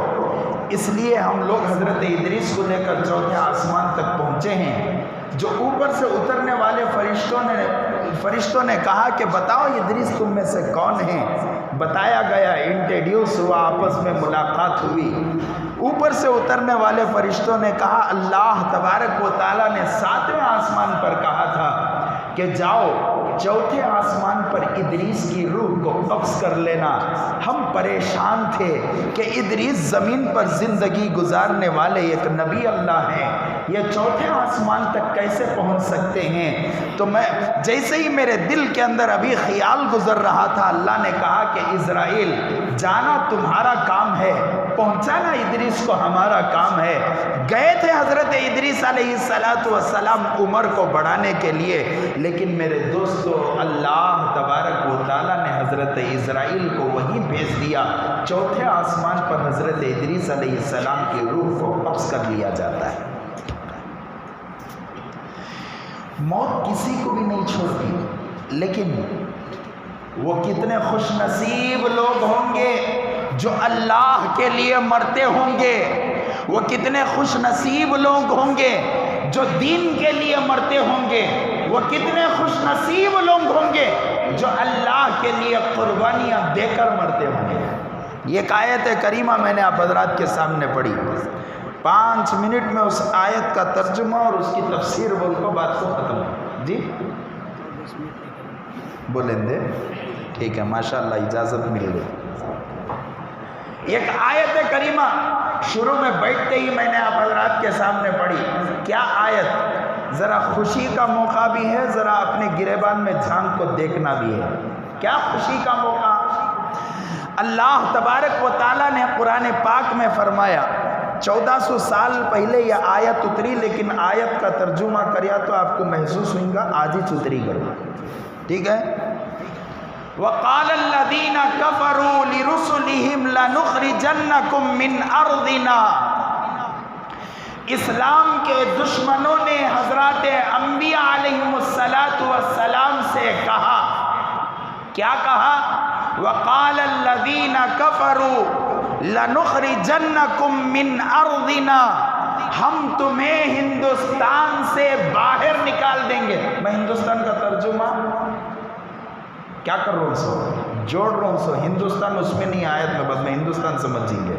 اس لیے ہم لوگ حضرت ادریس کو لے کر چوتھے آسمان تک پہنچے ہیں۔ جو اوپر سے اترنے والے فرشتوں نے کہا کہ بتاؤ ادریس تم میں سے کون ہیں؟ بتایا گیا، انٹروڈیوس ہوا، آپس میں ملاقات ہوئی۔ اوپر سے اترنے والے فرشتوں نے کہا اللہ تبارک و تعالیٰ نے 7ویں آسمان پر کہا تھا کہ جاؤ چوتھے آسمان پر ادریس کی روح کو قبض کر لینا۔ ہم پریشان تھے کہ ادریس زمین پر زندگی گزارنے والے ایک نبی اللہ ہیں، یہ چوتھے آسمان تک کیسے پہنچ سکتے ہیں؟ تو میں جیسے ہی میرے دل کے اندر ابھی خیال گزر رہا تھا، اللہ نے کہا کہ اسرائیل جانا تمہارا کام ہے، پہنچانا ادریس کو ہمارا کام ہے۔ گئے تھے حضرت ادریس علیہ السلام عمر کو بڑھانے کے لیے، لیکن میرے دوستو اللہ تبارک و تعالیٰ نے حضرت اسرائیل کو وہیں بھیج دیا۔ چوتھے آسمان پر حضرت ادریس علیہ السلام کی روح کو قبض کر لیا جاتا ہے۔ موت کسی کو بھی نہیں چھوڑتی، لیکن وہ کتنے خوش نصیب لوگ ہوں گے جو اللہ کے لیے مرتے ہوں گے، وہ کتنے خوش نصیب لوگ ہوں گے جو دین کے لیے مرتے ہوں گے، وہ کتنے خوش نصیب لوگ ہوں گے جو اللہ کے لیے قربانیاں دے کر مرتے ہوں گے۔ یہ ایک آیت کریمہ میں نے آپ حضرات کے سامنے پڑھی، 5 منٹ میں اس آیت کا ترجمہ اور اس کی تفسیر بول کو بات کو ختم۔ جی بولیں دے، ٹھیک ہے، ماشاءاللہ اجازت مل گئی۔ ایک آیت کریمہ شروع میں بیٹھتے ہی میں نے آپ حضرات کے سامنے پڑھی۔ کیا آیت؟ ذرا خوشی کا موقع بھی ہے، ذرا اپنے گریبان میں جھانک کو دیکھنا بھی ہے۔ کیا خوشی کا موقع؟ اللہ تبارک و تعالیٰ نے قرآن پاک میں فرمایا، 1400 سال پہلے یہ آیت اتری، لیکن آیت کا ترجمہ کریا تو آپ کو محسوس ہوئیں گا آج ہی اتری کرو، ٹھیک ہے؟ وَقَالَ الَّذِينَ كَفَرُوا لِرُسُلِهِمْ لَنُخْرِجَنَّكُمْ مِنْ أَرْضِنَا۔ اسلام کے دشمنوں نے حضرات انبیاء علیہم السلام سے کہا، کیا کہا؟ وَقَالَ الَّذِينَ كَفَرُوا لَنُخْرِجَنَّكُمْ مِنْ أَرْضِنَا، ہم تمہیں ہندوستان سے باہر نکال دیں گے۔ میں ہندوستان کا ترجمہ کیا کر رہا ہوں سو جوڑ رہا ہوں سو، ہندوستان اس میں نہیں، آیت میں، بس میں ہندوستان سمجھیں گے،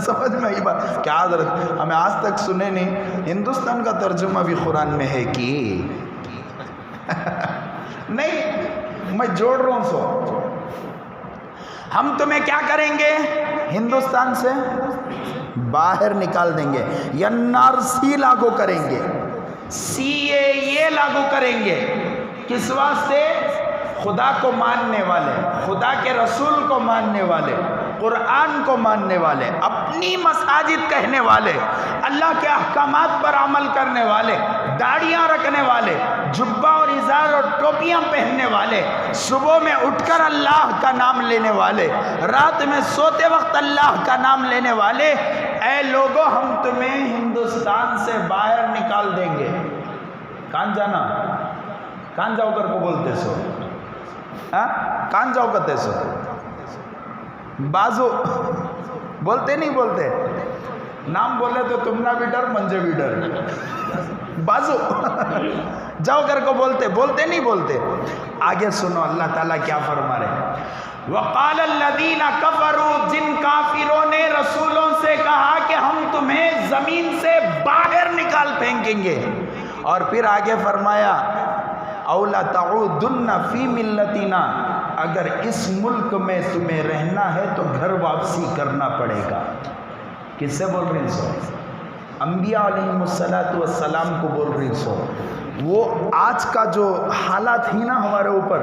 سمجھ میں آئی بات؟ کیا حضرت ہمیں آج تک سنے نہیں ہندوستان کا ترجمہ بھی قرآن میں ہے کہ نہیں؟ میں جوڑ رہا ہوں سو۔ ہم تمہیں کیا کریں گے؟ ہندوستان سے باہر نکال دیں گے، NRC لاگو کریں گے، CAA لاگو کریں گے۔ کس واسطے؟ خدا کو ماننے والے، خدا کے رسول کو ماننے والے، قرآن کو ماننے والے، اپنی مساجد کہنے والے، اللہ کے احکامات پر عمل کرنے والے، داڑیاں رکھنے والے، جبہ اور ازار اور ٹوپیاں پہننے والے، صبح میں اٹھ کر اللہ کا نام لینے والے، رات میں سوتے وقت اللہ کا نام لینے والے، اے لوگو ہم تمہیں ہندوستان سے باہر نکال دیں گے۔ کہاں جانا؟ کہاں جاؤ کر کو بولتے سو؟ کہاں جاؤ کرتے سو؟ بازو بولتے نہیں بولتے؟ نام بولے تو تم نہ بھی ڈر، منجے بھی ڈر۔ بازو جاؤ کر کو بولتے نہیں بولتے؟ آگے سنو اللہ تعالیٰ کیا فرما رہے۔ وقال الذین کفروا، جن کافروں نے رسولوں سے کہا کہ ہم تمہیں زمین سے باہر نکال پھینکیں گے، اور پھر آگے فرمایا اولا تعودن فی ملتنا، اگر اس ملک میں تمہیں رہنا ہے تو گھر واپسی کرنا پڑے گا۔ کس سے بول رہی سو؟ انبیاء علیہم السلام کو بول رہی سو۔ وہ آج کا جو حالات ہی نا ہمارے اوپر،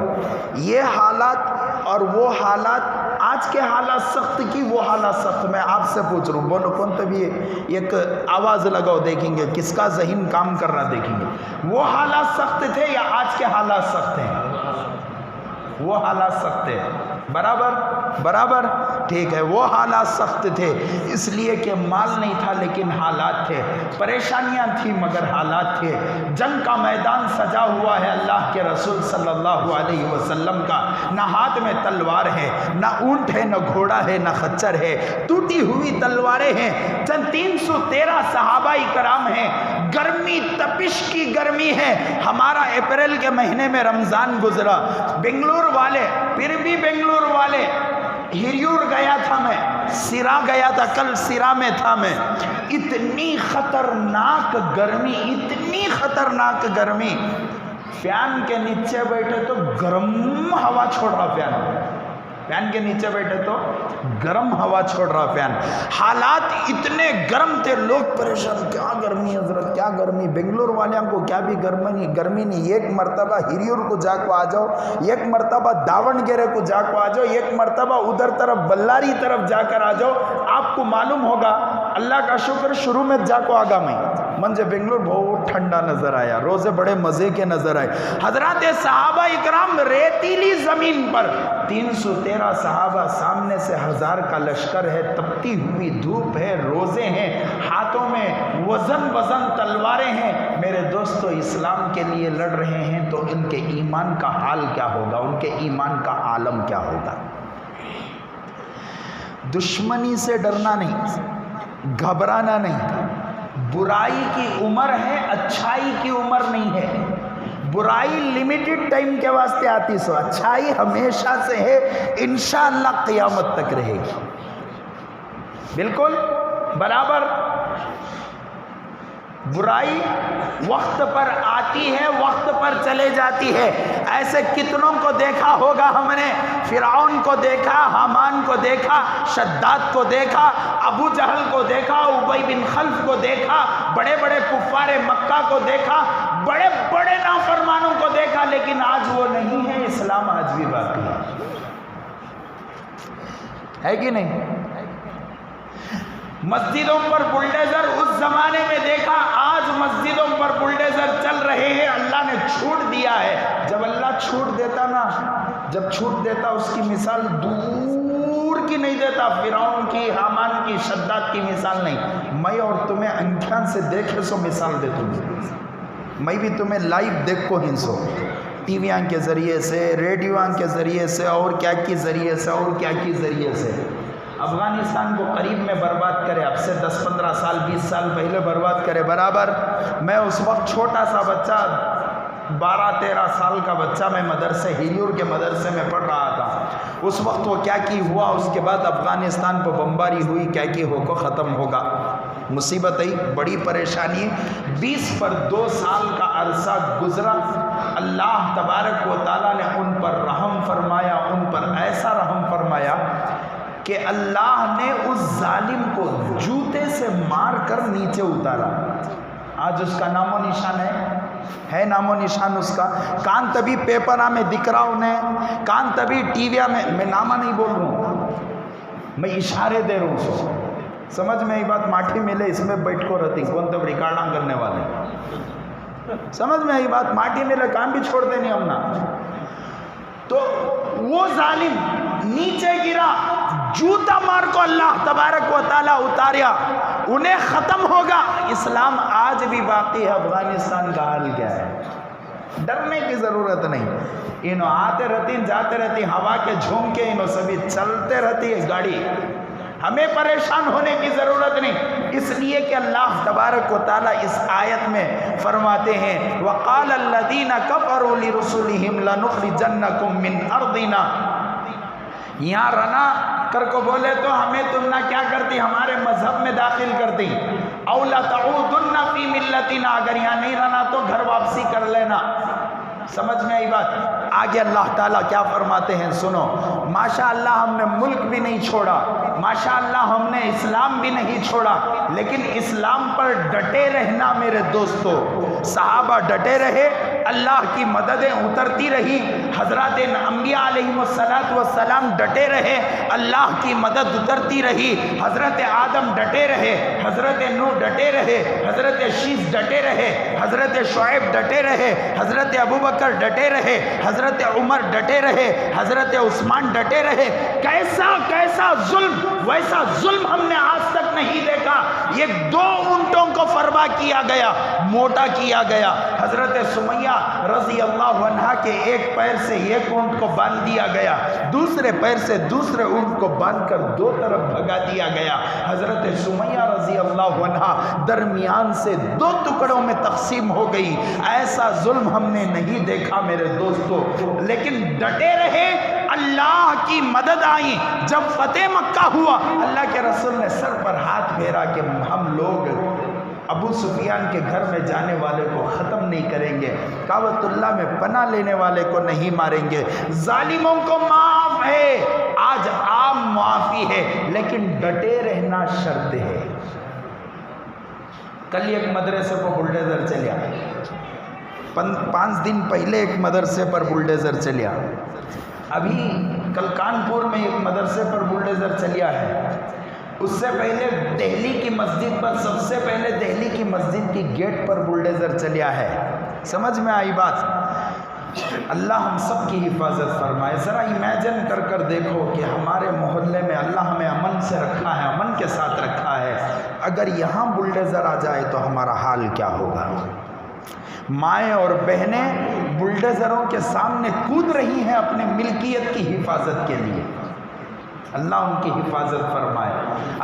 یہ حالات اور وہ حالات، آج کے حالات سخت کی وہ حالات سخت، میں آپ سے پوچھ رہا ہوں، بولو کون تبھی ایک آواز لگاؤ، دیکھیں گے کس کا ذہن کام کر رہا، دیکھیں گے وہ حالات سخت تھے یا آج کے حالات سخت ہیں؟ وہ حالات سخت تھے، برابر ٹھیک ہے، وہ حالات سخت تھے، اس لیے کہ مال نہیں تھا لیکن حالات تھے، پریشانیاں تھیں مگر حالات تھے۔ جنگ کا میدان سجا ہوا ہے اللہ کے رسول صلی اللہ علیہ وسلم کا، نہ ہاتھ میں تلوار ہے، نہ اونٹ ہے، نہ گھوڑا ہے، نہ خچر ہے، ٹوٹی ہوئی تلواریں ہیں، چند 313 صحابہ کرام ہیں، گرمی تپش کی گرمی ہے۔ ہمارا اپریل کے مہینے میں رمضان گزرا، بنگلور والے، پھر بھی بنگلور والے، ہریور گیا تھا میں، سرا گیا تھا، کل سرا میں تھا میں، اتنی خطرناک گرمی، فین کے نیچے بیٹھے تو گرم ہوا چھوڑ رہا، فین کے نیچے بیٹھے تو گرم ہوا چھوڑ رہا فین، حالات اتنے گرم تھے، لوگ پریشان، کیا گرمی حضرت، کیا گرمی، بنگلور والوں کو کیا بھی گرمی نہیں، ایک مرتبہ ہریور کو جا کو آ جاؤ، ایک مرتبہ داون گیرے کو جا کو آ جاؤ، ایک مرتبہ ادھر طرف بلاری طرف جا کر آ جاؤ، آپ کو معلوم ہوگا، اللہ کا شکر شروع میں جا کو آگا میں منجھے بنگلور بہت ٹھنڈا نظر آیا، روزے بڑے مزے کے نظر آئے، حضرات صحابہ اکرام ریتیلی زمین پر، 313 صحابہ، سامنے سے 1000 کا لشکر ہے، تپتی ہوئی دھوپ ہے، روزے ہیں، ہاتھوں میں وزن تلواریں ہیں، میرے دوستو اسلام کے لیے لڑ رہے ہیں، تو ان کے ایمان کا حال کیا ہوگا، ان کے ایمان کا عالم کیا ہوگا۔ دشمنی سے ڈرنا نہیں، گھبرانا نہیں، برائی کی عمر ہے، اچھائی کی عمر نہیں ہے، برائی لمیٹڈ ٹائم کے واسطے آتی سو، اچھائی ہمیشہ سے ہے، انشاءاللہ قیامت تک رہے گی، بالکل برابر۔ برائی وقت پر آتی ہے، وقت پر چلے جاتی ہے، ایسے کتنوں کو دیکھا ہوگا ہم نے، فرعون کو دیکھا، حامان کو دیکھا، شداد کو دیکھا، ابو جہل کو دیکھا، ابی بن خلف کو دیکھا، بڑے بڑے کفار مکہ کو دیکھا، بڑے بڑے نافرمانوں کو دیکھا، لیکن آج وہ نہیں ہے، اسلام آج بھی باقی ہے کہ نہیں؟ مسجدوں پر بلڈیزر اس زمانے میں دیکھا، آج مسجدوں پر بلڈیزر چل رہے ہیں، اللہ نے چھوٹ دیا ہے۔ جب اللہ چھوٹ دیتا نا، جب چھوٹ دیتا اس کی مثال دور کی نہیں دیتا، فرعون کی، حامان کی، شداد کی مثال نہیں، میں اور تمہیں انکھیاں سے دیکھے سو مثال دے تمہیں، میں بھی تمہیں لائیو دیکھ کو ہنسو، ٹی ویاں کے ذریعے سے، ریڈیوان کے ذریعے سے، اور کیا کی ذریعے سے، اور کیا کی ذریعے سے۔ افغانستان کو قریب میں برباد کرے، اب سے 10-15 سال 20 سال پہلے برباد کرے، برابر۔ میں اس وقت چھوٹا سا بچہ، 12-13 سال کا بچہ، میں مدرسے، ہریور کے مدرسے میں پڑھ رہا تھا، اس وقت وہ کیا کی ہوا، اس کے بعد افغانستان پر بمباری ہوئی، کیا کی ہو کو ختم ہوگا۔ مصیبت آئی، بڑی پریشانی ہے، 20 پر 2 سال کا عرصہ گزرا، اللہ تبارک و تعالیٰ نے ان پر رحم فرمایا، ان پر ایسا رحم فرمایا کہ اللہ نے اس ظالم کو جوتے سے مار کر نیچے اتارا۔ آج اس کا نام و نشان ہے نام و نشان اس کا، کان تبھی پیپرہ میں دکھ رہا انہیں، کان تبھی ٹی وی میں نامہ نہیں بول رہا ہوں، میں اشارے دے رہا ہوں اس کو، سمجھ میں یہ بات، ماٹھی ملے اس میں بیٹھ کو رہتی کون تب ریکارڈاں کرنے والے، سمجھ میں یہ بات، ماٹھی ملے کام بھی چھوڑ دیں نہیں ہم نا۔ تو وہ ظالم نیچے گرا، جوتا مار کو اللہ تبارک و تعالیٰ اتاریا، انہیں ختم ہوگا۔ اسلام آج بھی باقی ہے۔ افغانستان کا حال کیا ہے؟ ڈرنے کی ضرورت نہیں، انہوں آتے رہتی جاتے رہتی، ہوا کے جھونکے انہوں سبھی چلتے رہتی ہے گاڑی، ہمیں پریشان ہونے کی ضرورت نہیں، اس لیے کہ اللہ تبارک و تعالیٰ اس آیت میں فرماتے ہیں وَقَالَ الَّذِينَ كَفَرُوا لِرُسُلِهِمْ لَنُخْرِجَنَّكُمْ مِنْ أَرْضِنَا، یہاں رنا کر کو بولے تو ہمیں تم نہ کیا کرتی، ہمارے مذہب میں داخل کرتی، اَوْ لَتَعُودُنَّ فِي مِلَّتِنَا، اگر یہاں نہیں رنا تو گھر واپسی کر لینا، سمجھ میں آئی بات۔ آگے اللہ تعالیٰ کیا فرماتے ہیں سنو، ماشاء اللہ ہم نے ملک بھی نہیں چھوڑا، ماشاء اللہ ہم نے اسلام بھی نہیں چھوڑا، لیکن اسلام پر ڈٹے رہنا میرے دوستو، صحابہ ڈٹے رہے، اللہ کی مددیں اترتی رہی، حضرات انبیاء علیہم السلام ڈٹے رہے، اللہ کی مدد اترتی رہی، حضرت آدم ڈٹے رہے، حضرت نوح ڈٹے رہے، حضرت شیس ڈٹے رہے، حضرت شعیب ڈٹے رہے، حضرت ابوبکر ڈٹے رہے، حضرت عمر ڈٹے رہے، حضرت عثمان ڈٹے رہے۔ کیسا ظلم، ویسا ظلم ہم نے آج تک نہیں دیکھا۔ یہ 2 اونٹوں کو فربا کیا گیا، موٹا کیا گیا، حضرت سمیہ رضی اللہ عنہا کے ایک پیر سے ایک اونٹ کو باندھ دیا گیا، دوسرے پیر سے دوسرے اونٹ کو باندھ کر 2 طرف بھگا دیا گیا، حضرت سمیہ رضی اللہ عنہا درمیان سے 2 ٹکڑوں میں تقسیم ہو گئی۔ ایسا ظلم ہم نے نہیں دیکھا میرے دوستو، لیکن ڈٹے رہے، اللہ کی مدد آئی۔ جب فتح مکہ ہوا، اللہ کے رسول نے سر پر ہاتھ پھیرا کہ ہم لوگ ابو سفیان کے گھر میں جانے والے کو ختم نہیں کریں گے، کعبۃ اللہ میں پناہ لینے والے کو نہیں ماریں گے، ظالموں کو معاف ہے، آج عام معافی ہے، لیکن ڈٹے رہنا شرط ہے۔ کل ایک مدرسے پر بلڈیزر چلیا، 5 دن پہلے ایک مدرسے پر بلڈیزر چلیا، ابھی کل کانپور میں ایک مدرسے پر بلڈیزر چلیا ہے، اس سے پہلے دہلی کی مسجد پر، سب سے پہلے دہلی کی مسجد کی گیٹ پر بلڈیزر چلیا ہے۔ سمجھ میں آئی بات؟ اللہ ہم سب کی حفاظت فرمائے۔ ذرا امیجن کر دیکھو کہ ہمارے محلے میں اللہ ہمیں امن سے رکھا ہے، امن کے ساتھ رکھا ہے، اگر یہاں بلڈیزر آ جائے تو ہمارا حال کیا ہوگا؟ مائیں اور بہنیں بلڈیزروں کے سامنے کود رہی ہیں اپنے ملکیت کی حفاظت کے لیے۔ اللہ ان کی حفاظت فرمائے،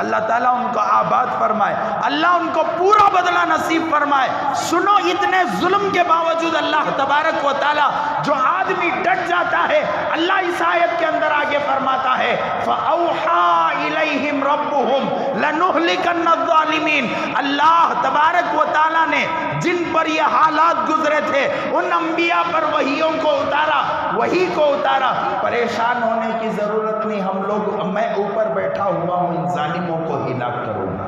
اللہ تعالیٰ ان کو آباد فرمائے، اللہ ان کو پورا بدلہ نصیب فرمائے۔ سنو، اتنے ظلم کے باوجود اللہ تبارک و تعالیٰ جو آدمی ڈٹ جاتا ہے، اللہ اس آیت کے اندر آگے فرماتا ہے فَأَوْحَى إِلَيْهِمْ رَبُّهُمْ لَنُهْلِكَنَّ الظَّالِمِينَ۔ اللہ تبارک و تعالیٰ نے جن پر یہ حالات گزرے تھے، ان انبیاء پر وحیوں کو اتارا، وحی کو اتارا۔ پریشان ہونے کی ضرورت نہیں، ہم لوگ، میں اوپر بیٹھا ہوا ہوں، ان ظالموں کو ہلاک کروں گا۔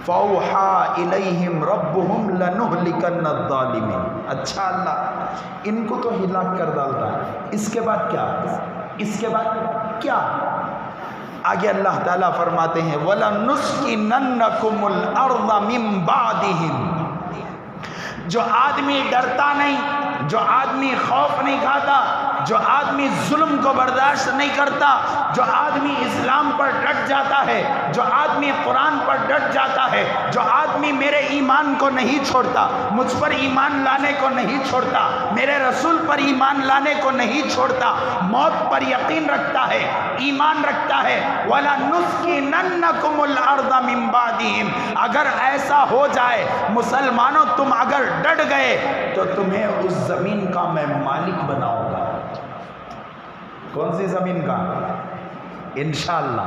فَأَوْحَى إِلَيْهِمْ رَبُّهُمْ لَنُهْلِكَنَّ الظَّالِمِينَ۔ اچھا، اللہ ان کو تو ہلاک کر ڈالتا ہے، اس کے بعد کیا؟ اس کے بعد کیا؟ آگے اللہ تعالیٰ فرماتے ہیں وَلَنُسْكِنَنَّكُمُ الْأَرْضَ مِنْ بَعْدِهِمْ۔ جو آدمی ڈرتا نہیں، جو آدمی خوف نہیں کھاتا، جو آدمی ظلم کو برداشت نہیں کرتا، جو آدمی اسلام پر ڈٹ جاتا ہے، جو آدمی قرآن پر ڈٹ جاتا ہے، جو آدمی میرے ایمان کو نہیں چھوڑتا، مجھ پر ایمان لانے کو نہیں چھوڑتا، میرے رسول پر ایمان لانے کو نہیں چھوڑتا، موت پر یقین رکھتا ہے، ایمان رکھتا ہے، وَلَنُسْكِنَنَّكُمُ الْأَرْضَ مِنْ بَعْدِهِمْ۔ اگر ایسا ہو جائے مسلمانوں، تم اگر ڈٹ گئے تو تمہیں اس زمین کا میں مالک بناؤں گا۔ کون سی زمین کا؟ انشاءاللہ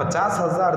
50,000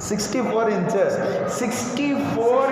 64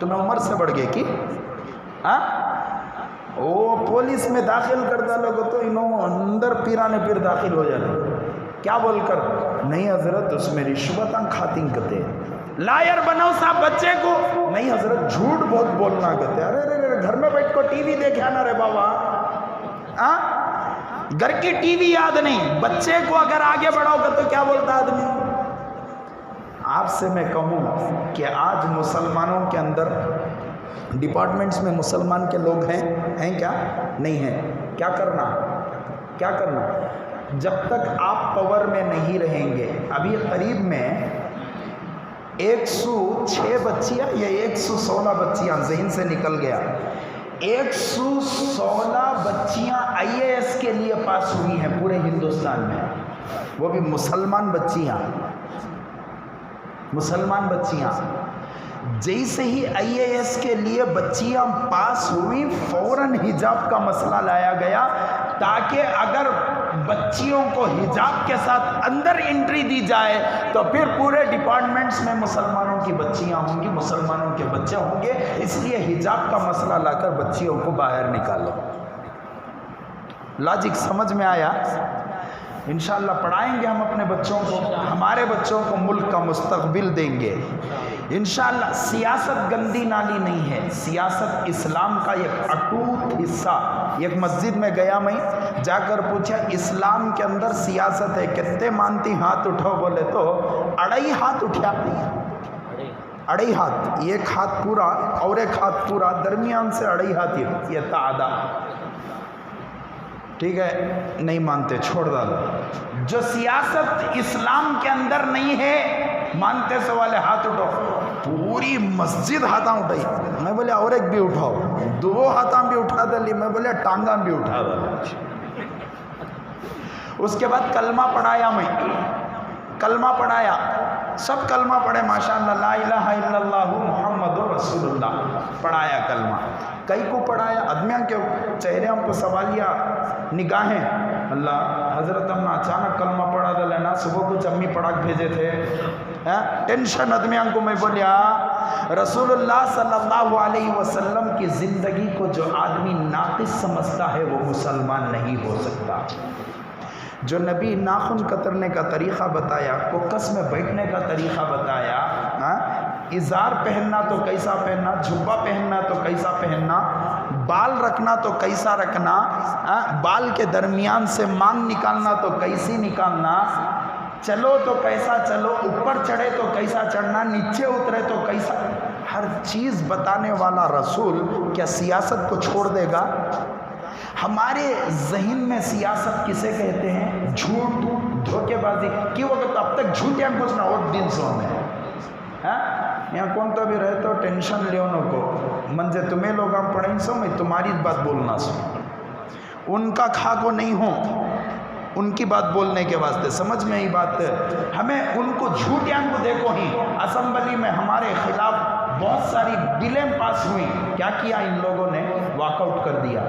تمہیں عمر سے بڑھ گئے کی وہ پولیس میں داخل کر ڈالو گے تو انہوں اندر پیرانے پیر داخل ہو جاتے. کیا بول کر؟ نہیں حضرت اس میں رشوتاں کھاتیں کتے. لائر بناؤ صاحب بچے کو. نہیں حضرت جھوٹ بہت بولنا کہتے. ارے گھر میں بیٹھ کو ٹی وی دیکھے آنا رے بابا. گھر کی ٹی وی یاد نہیں، بچے کو اگر آگے بڑھاؤ گے تو کیا بولتا آدمی. آپ سے میں کہوں کہ آج مسلمانوں کے اندر ڈپارٹمنٹس میں مسلمان کے لوگ ہیں کیا؟ نہیں ہیں. کیا کرنا جب تک آپ پاور میں نہیں رہیں گے. ابھی قریب میں 106 بچیاں یا 116 بچیاں ذہن سے نکل گیا، 116 بچیاں IAS کے لیے پاس ہوئی ہیں پورے ہندوستان میں، وہ بھی مسلمان بچیاں. جیسے ہی IAS کے لیے بچیاں پاس ہوئی فوراً حجاب کا مسئلہ لایا گیا تاکہ اگر بچیوں کو حجاب کے ساتھ اندر انٹری دی جائے تو پھر پورے ڈپارٹمنٹس میں مسلمانوں کی بچیاں ہوں گی، مسلمانوں کے بچے ہوں گے. اس لیے حجاب کا مسئلہ لا کر بچیوں کو باہر نکالو. لاجک سمجھ میں آیا؟ انشاءاللہ پڑھائیں گے ہم اپنے بچوں کو، ہمارے بچوں کو ملک کا مستقبل دیں گے انشاءاللہ. سیاست گندی نالی نہیں ہے، سیاست اسلام کا ایک اٹوٹ حصہ. ایک مسجد میں گیا، میں جا کر پوچھا اسلام کے اندر سیاست ہے کتنے مانتی؟ ہاتھ اٹھاؤ. بولے تو 2.5 ہاتھ اٹھا. 2.5 ہاتھ، ایک ہاتھ پورا اور ایک ہاتھ پورا، درمیان سے 2.5 ہاتھ یہ تعداد. ٹھیک ہے، نہیں مانتے چھوڑ ڈالو. جو سیاست اسلام کے اندر نہیں ہے مانتے سے والے ہاتھ اٹھاؤ. پوری مسجد ہاتھاں اٹھائی. میں بولے اور ایک بھی اٹھاؤ. 2 ہاتھاں بھی اٹھا دلی. میں بولے ٹانگاں بھی اٹھا دلی. اس کے بعد کلمہ پڑھایا. میں کلمہ پڑھایا، سب کلمہ پڑھے ماشاءاللہ. لا الہ الا اللہ محمد رسول اللہ پڑھایا کلمہ. کئی کو پڑھایا، آدمیاں کے چہرے ہم کو سوالیہ نگاہیں. اللہ حضرت ہم اچانک کلمہ پڑھا دے لینا، صبح کچھ امی پڑھا کے بھیجے تھے. ٹینشن آدمیاں کو. میں بولیا رسول اللہ صلی اللہ علیہ وسلم کی زندگی کو جو آدمی ناقص سمجھتا ہے وہ مسلمان نہیں ہو سکتا. جو نبی ناخن کترنے کا طریقہ بتایا، کوکس میں بیٹھنے کا طریقہ بتایا، ازار پہننا تو کیسا پہننا، جھبا پہننا تو کیسا پہننا، بال رکھنا تو کیسا رکھنا، بال کے درمیان سے مانگ نکالنا تو کیسی نکالنا، چلو تو کیسا چلو، اوپر چڑھے تو کیسا چڑھنا، نیچے اترے تو کیسا، ہر چیز بتانے والا رسول کیا سیاست کو چھوڑ دے گا؟ ہمارے ذہن میں سیاست کسے کہتے ہیں؟ جھوٹ، دھوکے بازی کی وقت اب تک جھوٹیاں کچھ نہ اور دن سو میں یہاں کون تو بھی رہے تو ٹینشن لیونوں کو منجے تمہیں لوگ ہم پڑھیں سو میں تمہاری بات بولنا سو، ان کا کھا کو نہیں ہوں ان کی بات بولنے کے واسطے. سمجھ میں ہی بات ہے. ہمیں ان کو جھوٹیاں کو دیکھو ہی. اسمبلی میں ہمارے خلاف بہت ساری بلیں پاس ہوئی، کیا کیا ان لوگوں نے؟ واک آؤٹ کر دیا.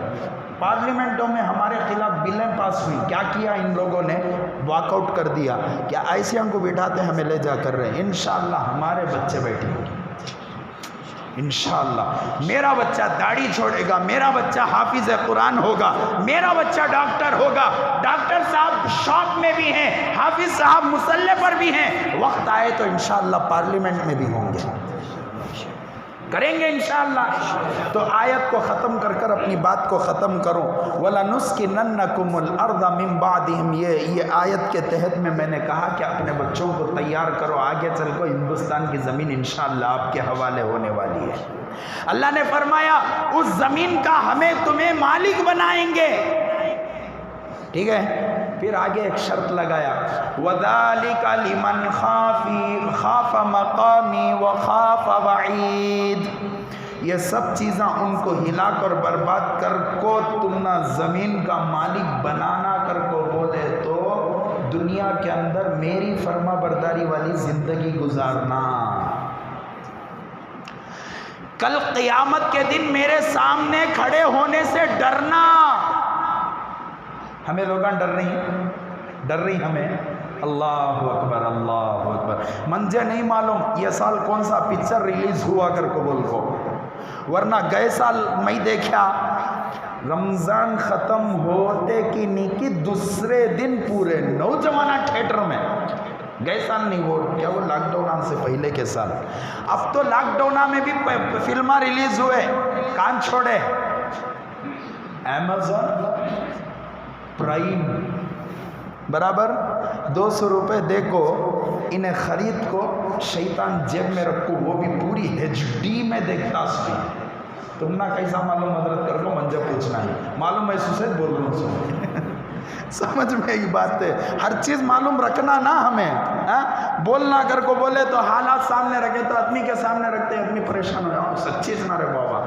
پارلیمنٹوں میں ہمارے خلاف بلیں پاس ہوئی، کیا کیا ان لوگوں نے؟ واک آؤٹ کر دیا. کیا ایسے ہم کو بٹھاتے ہمیں لے جا کر رہے ہیں؟ انشاءاللہ ہمارے بچے بیٹھیں گے انشاءاللہ. میرا بچہ داڑھی چھوڑے گا، میرا بچہ حافظ قرآن ہوگا، میرا بچہ ڈاکٹر ہوگا. ڈاکٹر صاحب شاپ میں بھی ہیں، حافظ صاحب مصلے پر بھی ہیں. وقت آئے تو انشاءاللہ پارلیمنٹ میں بھی ہوں گے، کریں گے انشاءاللہ. تو آیت کو ختم کر کر اپنی بات کو ختم کروں. وَلَنُسْكِنَنَّكُمُ الْأَرْضَ مِنْ بَعْدِهِمْ. یہ آیت کے تحت میں نے کہا کہ اپنے بچوں کو تیار کرو، آگے چل کو ہندوستان کی زمین انشاءاللہ آپ کے حوالے ہونے والی ہے. اللہ نے فرمایا اس زمین کا ہمیں تمہیں مالک بنائیں گے. ٹھیک ہے. پھر آگے ایک شرط لگایا، وَذَلِكَ لِمَنْ خَافَ مَقَامِي وَخَافَ وَعِيدِ. یہ سب چیزاں ان کو ہلا کر برباد کر کو تم نہ زمین کا مالک بنانا کر کو بولے تو دنیا کے اندر میری فرما برداری والی زندگی گزارنا. کل قیامت کے دن میرے سامنے کھڑے ہونے سے ڈرنا. ہمیں لوگاں ڈر رہی ہمیں اللہ اکبر اللہ اکبر. مجھے نہیں معلوم یہ سال کون سا پکچر ریلیز ہوا کر کو بول کو، ورنہ گئے سال میں دیکھا رمضان ختم ہوتے کی نیکی دوسرے دن پورے نوجوانہ تھیٹر میں. گئے سال نہیں، وہ کیا وہ لاک ڈاؤن سے پہلے کے سال. اب تو لاک ڈاؤن میں بھی فلمیں ریلیز ہوئے، کان چھوڑے. ایمیزون پرائم برابر 200 روپے دے کو انہیں خرید کو شیطان جیب میں رکھو، وہ بھی پوری HD میں دیکھتا اس بھی. تم نہ کیسا معلوم حضرت کر کو منجا پوچھنا ہے، معلوم ہے سوسے بول رہا ہوں. سمجھ میں یہ بات ہے، ہر چیز معلوم رکھنا نا ہمیں. بولنا کر کو بولے تو حالات سامنے رکھے تو آدمی کے سامنے رکھتے آدمی پریشان ہو جاؤ، سچی نہ رہے بابا.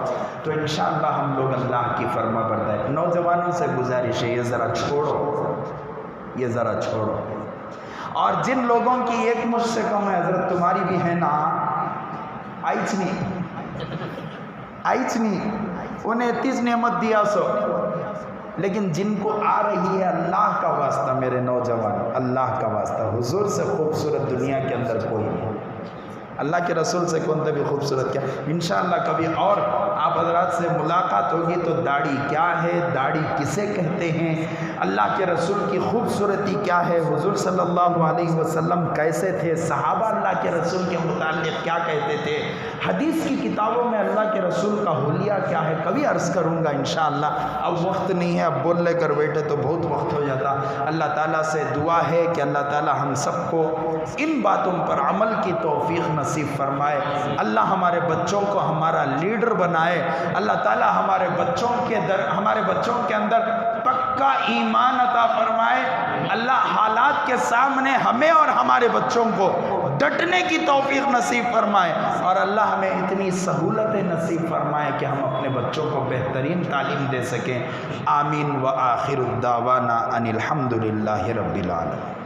تو انشاءاللہ ہم لوگ اللہ کی فرما بردار. نوجوانوں سے گزارش ہے یہ ذرا چھوڑو، یہ ذرا چھوڑو. اور جن لوگوں کی ایک مجھ سے کم ہے حضرت تمہاری بھی ہے نا، آئیچ نہیں انہیں 30 نعمت دیا سو، لیکن جن کو آ رہی ہے اللہ کا واسطہ میرے نوجوان، اللہ کا واسطہ حضور سے خوبصورت دنیا کے اندر کوئی نہیں. اللہ کے رسول سے کون بھی خوبصورت کیا. انشاءاللہ کبھی اور آپ حضرات سے ملاقات ہوگی تو داڑھی کیا ہے، داڑھی کسے کہتے ہیں، اللہ کے رسول کی خوبصورتی کیا ہے، حضور صلی اللہ علیہ وسلم کیسے تھے، صحابہ اللہ کے رسول کے متعلق کیا کہتے تھے، حدیث کی کتابوں میں اللہ کے رسول کا حلیہ کیا ہے، کبھی عرض کروں گا انشاءاللہ. اب وقت نہیں ہے، اب بول لے کر بیٹھے تو بہت وقت ہو جاتا. اللہ تعالیٰ سے دعا ہے کہ اللہ تعالیٰ ہم سب کو ان باتوں پر عمل کی توفیق نصیب فرمائے. اللہ ہمارے بچوں کو ہمارا لیڈر بنائے. اللہ تعالیٰ ہمارے بچوں کے اندر پکا ایمان عطا فرمائے. اللہ حالات کے سامنے ہمیں اور ہمارے بچوں کو ڈٹنے کی توفیق نصیب فرمائے. اور اللہ ہمیں اتنی سہولتیں نصیب فرمائے کہ ہم اپنے بچوں کو بہترین تعلیم دے سکیں. آمین. وآخر الدعوانا ان الحمد للہ رب العالمین.